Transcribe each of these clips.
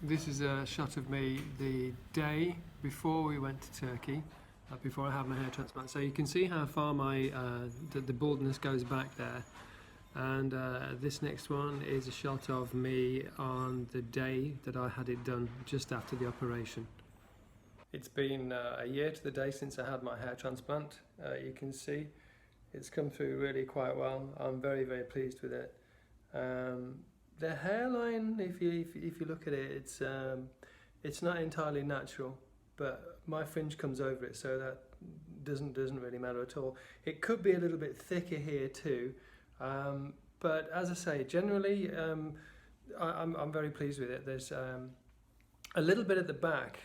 This is a shot of me the day before we went to Turkey, before I had my hair transplant. So you can see how far my the baldness goes back there. And this next one is a shot of me on the day that I had it done, just after the operation. It's been a year to the day since I had my hair transplant. You can see it's come through really quite well. I'm very, very pleased with it. The hairline, if you look at it, it's not entirely natural, but my fringe comes over it, so that doesn't really matter at all. It could be a little bit thicker here too, but as I say, generally I'm very pleased with it. There's a little bit at the back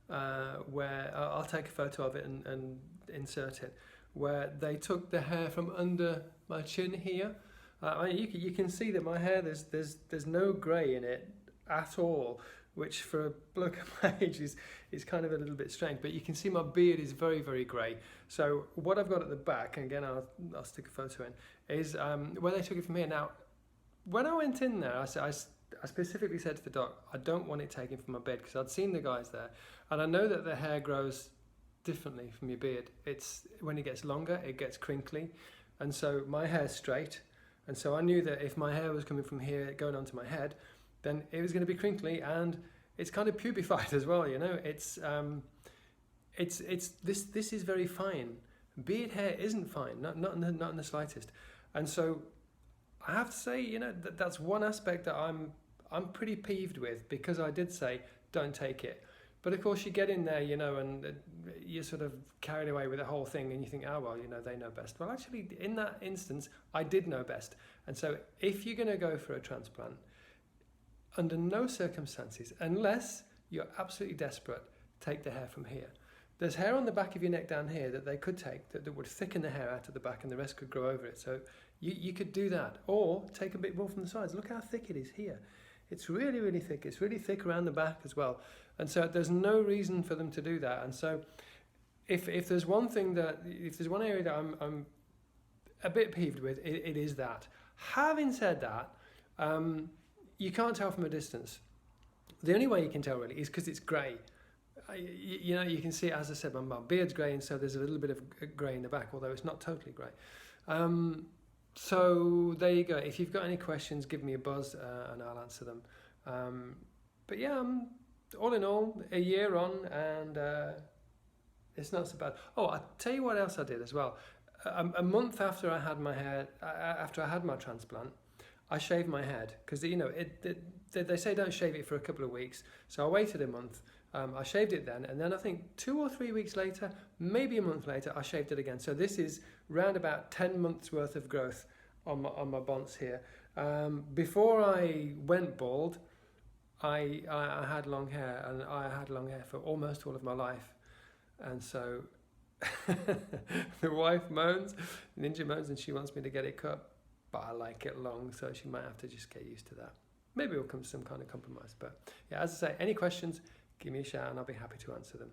where I'll take a photo of it and insert it, where they took the hair from under my chin here. You can see that my hair, there's no grey in it at all, which for a bloke of my age is kind of a little bit strange. But you can see my beard is very, very grey. So what I've got at the back, and again I'll stick a photo in, is where they took it from here. Now, when I went in there, I specifically said to the doc, I don't want it taken from my beard, because I'd seen the guys there, and I know that the hair grows differently from your beard. It's when it gets longer, it gets crinkly, and so my hair's straight. And so I knew that if my hair was coming from here going onto my head, then it was going to be crinkly, and it's kind of pubified as well. You know, this is very fine. Beard hair isn't fine, not in the slightest. And so I have to say, you know, that's one aspect that I'm pretty peeved with, because I did say don't take it. But of course you get in there, you know, and you're sort of carried away with the whole thing, and you think, oh, well, you know, they know best. Well, actually, in that instance, I did know best. And so if you're going to go for a transplant, under no circumstances, unless you're absolutely desperate, take the hair from here. There's hair on the back of your neck down here that they could take, that would thicken the hair out of the back, and the rest could grow over it. So you could do that. Or take a bit more from the sides. Look how thick it is here. It's really, really thick. It's really thick around the back as well. And so there's no reason for them to do that. And so if there's one thing if there's one area that I'm a bit peeved with, it is that. Having said that, you can't tell from a distance. The only way you can tell really is because it's grey. You know, you can see, as I said, my beard's grey, and so there's a little bit of grey in the back, although it's not totally grey. So there you go. If you've got any questions, give me a buzz and I'll answer them. But yeah, all in all, a year on, and it's not so bad. Oh, I'll tell you what else I did as well. A month after I had my hair, after I had my transplant, I shaved my head, because you know they say don't shave it for a couple of weeks. So I waited a month. I shaved it then, and then I think 2 or 3 weeks later, maybe a month later, I shaved it again. So this is round about 10 months worth of growth on my bonds here. Before I went bald, I had long hair, and I had long hair for almost all of my life. And so the wife moans, Ninja moans, and she wants me to get it cut, but I like it long, so she might have to just get used to that. Maybe we'll come to some kind of compromise. But yeah, as I say, any questions, give me a shout and I'll be happy to answer them.